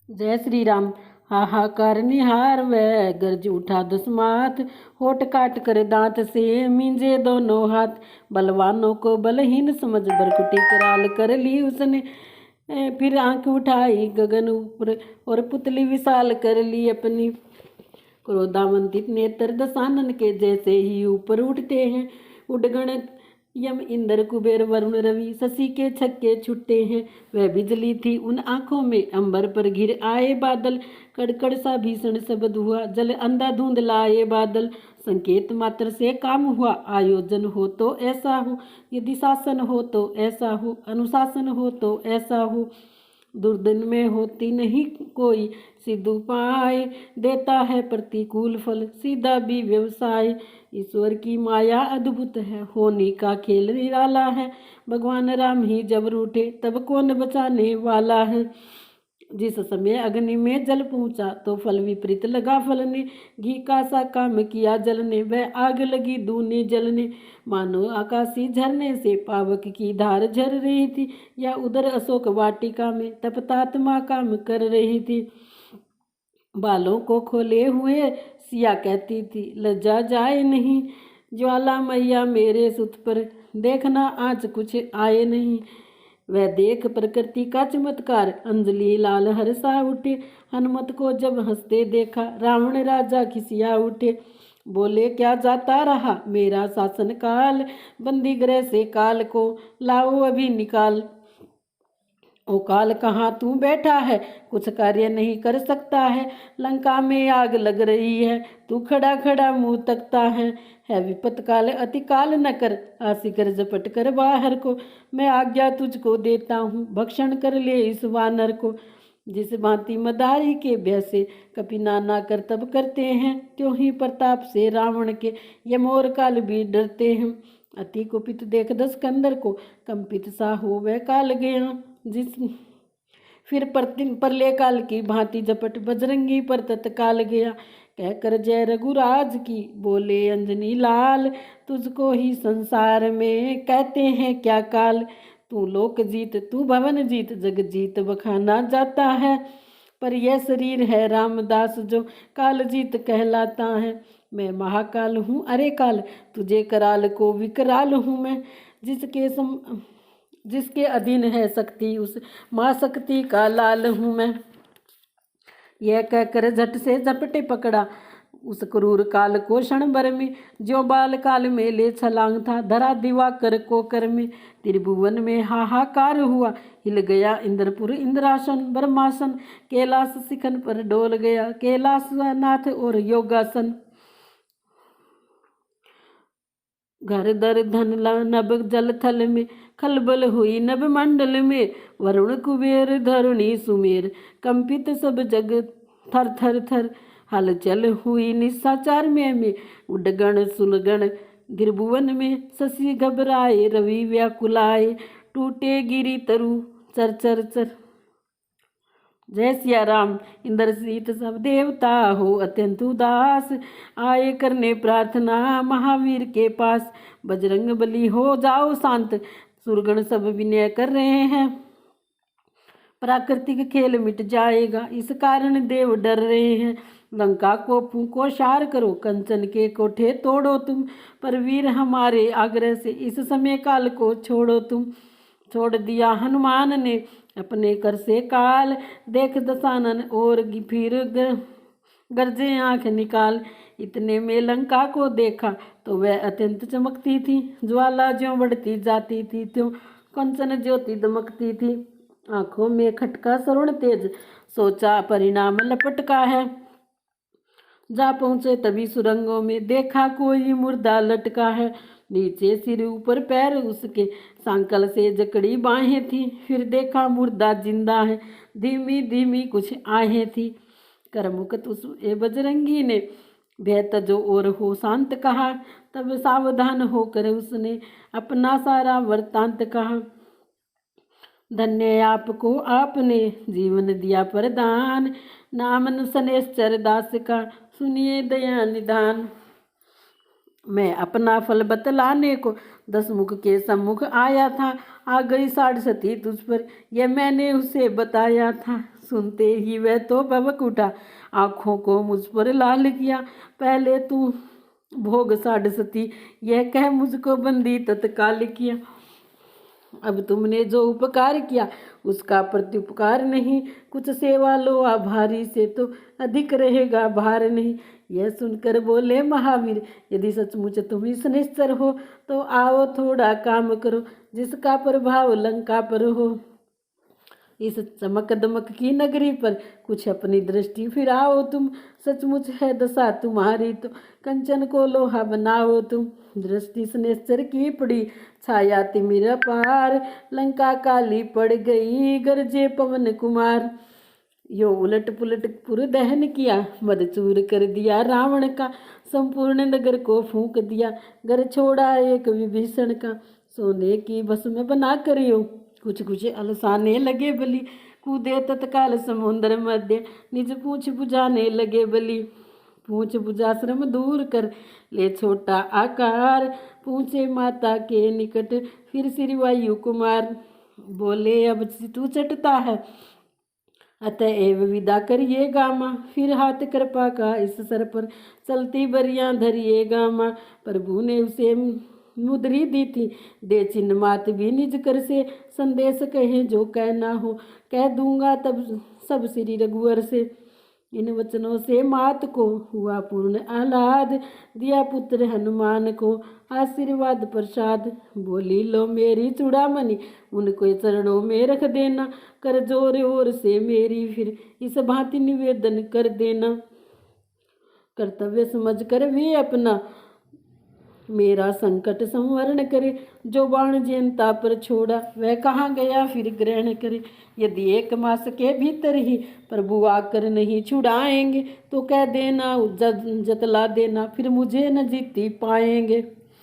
जय श्री राम। हाहाकार निहार वह गर्ज उठा दसमात, होठ काट कर दांत से मींजे दोनों हाथ। बलवानों को बलहीन समझ बरकुटी कराल कर ली उसने। फिर आंख उठाई गगन ऊपर और पुतली विशाल कर ली अपनी। क्रोधावंतित नेत्र दशानन के जैसे ही ऊपर उठते हैं। उडगण यम इंद्र कुबेर वरुण रवि शशि के छक्के छुट्टे हैं। वह बिजली थी उन आंखों में, अंबर पर घिर आए बादल। कड़कड़ सा भीषण शब्द हुआ, जल अंधाधुंध लाए बादल। संकेत मात्र से काम हुआ, आयोजन हो तो ऐसा हो। यदि शासन हो तो ऐसा हो, अनुशासन हो तो ऐसा हो। दुर्दिन में होती नहीं कोई सिद्ध उपाय, देता है प्रतिकूल फल सीधा भी व्यवसाय। ईश्वर की माया अद्भुत है, होने का खेल निराला है। भगवान राम ही जब रूठे तब कौन बचाने वाला है। जिस समय अग्नि में जल पहुंचा तो फल विपरीत लगा फलने। घी का सा काम किया जल ने, वह आग लगी दूने जलने। मानो आकाशी झरने से पावक की धार झर रही थी, या उधर अशोक वाटिका में तपतात्मा काम कर रही थी। बालों को खोले हुए सिया कहती थी, लज्जा जाए नहीं। ज्वाला मैया मेरे सुत पर देखना आज कुछ आए नहीं। वह देख प्रकृति का चमत्कार, अंजलि लाल हर्षा उठे। हनुमत को जब हंसते देखा, रावण राजा खिसिया उठे। बोले क्या जाता रहा मेरा शासन काल, बंदी गृह से काल को लाओ अभी निकाल। ओ काल कहाँ तू बैठा है, कुछ कार्य नहीं कर सकता है। लंका में आग लग रही है, तू खड़ा खड़ा मुंह तकता है विपत काल अति काल न कर। आसिकर झपट कर बाहर को, मैं आज्ञा तुझको देता हूँ, भक्षण कर ले इस वानर को। जिस भांति मदारी के भय से कपि नाना करतब करते हैं, त्यों ही प्रताप से रावण के यम और काल भी डरते हैं। अति कुपित देख दस कंदर को, कंपित सा हो वह काल गया। जिस फिर परले काल की भांति झपट बजरंगी पर तत्काल गया। कहकर जय रघुराज की बोले अंजनी लाल, तुझको ही संसार में कहते हैं क्या काल। तू लोक जीत तू भवन जीत, जग जीत बखाना जाता है। पर यह शरीर है रामदास जो काल जीत कहलाता है। मैं महाकाल हूँ अरे काल, तुझे कराल को विकराल हूँ मैं। जिसके अधीन है शक्ति, उस माँ शक्ति का लाल हूँ मैं। यह कहकर झट से झपटे पकड़ा उस क्रूर काल को क्षण भर में। जो बाल काल में ले छलांग था, धरा दिवाकर को कर में। त्रिभुवन में हाहाकार हुआ, हिल गया इंद्रपुर इंद्रासन ब्रह्मासन। कैलाश शिखन पर डोल गया कैलाशनाथ और योगासन। घर दर धन नभ जल थल में, खलबल हुई नभ मंडल में। वरुण कुबेर धरणी सुमेर, कंपित सब जग थर थर थर। हलचल हुई निशाचार में उडगण सुलगण त्रिभुवन में। शशि घबराए रवि व्याकुलाए, टूटे गिरी तरु चर चर चर। जय सिया राम। इंद्र सीत सब देवता हो अत्यंत उदास, आए करने प्रार्थना महावीर के पास। बजरंग बली हो जाओ शांत, सुरगण सब विनय कर रहे हैं। प्राकृतिक खेल मिट जाएगा, इस कारण देव डर रहे हैं। लंका को फूंको शार करो, कंचन के कोठे तोड़ो तुम। पर वीर हमारे आग्रह से इस समय काल को छोड़ो तुम। छोड़ दिया हनुमान ने अपने कर से काल, देख दशानन और फिर गरजे आंख निकाल। इतने में लंका को देखा तो वह अत्यंत चमकती थी। ज्वाला ज्यों बढ़ती जाती थी, त्यों कंचन ज्योति दमकती थी। आंखों में खटका सरुण तेज, सोचा परिणाम लपट का है। जा पहुंचे तभी सुरंगों में, देखा कोई मुर्दा लटका है। नीचे सिर ऊपर पैर उसके, सांकल से जकड़ी बाहें थी। फिर देखा मुर्दा जिंदा है, धीमी धीमी कुछ आहें थी। करमुक्त उस बजरंगी ने भय तजो और हो शांत कहा। तब सावधान होकर उसने अपना सारा वृत्तांत कहा। धन्य आपको आपने जीवन दिया प्रदान, नामन सनेश्वर दास का सुनिए दया निदान। मैं अपना फल बतलाने को दसमुख के सम्मुख आया था। आ गई 60 सती तुझ पर, यह मैंने उसे बताया था। सुनते ही वह तो भड़क उठा, आंखों को मुझ पर लाल किया। पहले तू भोग साढ़ सती, यह कह मुझको बंदी तत्काल किया। अब तुमने जो उपकार किया उसका प्रत्युपकार नहीं, कुछ सेवा लो आभारी से तो अधिक रहेगा भार नहीं। यह सुनकर बोले महावीर, यदि सचमुच तुम इस निश्चर हो तो आओ थोड़ा काम करो, जिसका प्रभाव लंका पर हो। इस चमक दमक की नगरी पर कुछ अपनी दृष्टि फिराओ तुम, सचमुच है दशा तुम्हारी तो कंचन को लोहा बनाओ तुम। दृष्टि स्नेश्चर की पड़ी छाया तिमिर पार, लंका काली पड़ गई गरजे पवन कुमार। यो उलट पुलट पुर दहन किया, मदचूर कर दिया रावण का, संपूर्ण नगर को फूंक दिया, घर छोड़ा एक विभीषण का। सोने की भस्म बना कर यो कुछ कुछ अलसाने लगे बलि, कूदे तत्काल समुद्र मध्य, निज पूछ बुझाने लगे बलि। पूछ बुझा श्रम दूर कर ले छोटा आकार, पूछे माता के निकट फिर श्री वायु कुमार। बोले अब तू चटता है अतएव विदा करिए गामा, फिर हाथ कृपा का इस सर पर चलती बरियां धरिए गामा। प्रभु ने उसे मुद्री दी थी, दे चिन्ह मात भी निज कर से, संदेश कहे जो कहना हो कह दूंगा तब सब श्री रघुवर से। इन वचनों से मात को हुआ पूर्ण आह्लाद, दिया पुत्र हनुमान को आशीर्वाद प्रसाद। बोली लो मेरी चूड़ामणि उनको चरणों में रख देना, कर जोर ओर से मेरी फिर इस भांति निवेदन कर देना। कर्तव्य समझ कर वे अपना मेरा संकट संवरण करे, जो बाण जयंता पर छोड़ा वह कहाँ गया फिर ग्रहण करे। यदि 1 मास के भीतर ही प्रभु आकर नहीं छुड़ाएंगे तो कह देना जतला देना, फिर मुझे न जीती पाएंगे।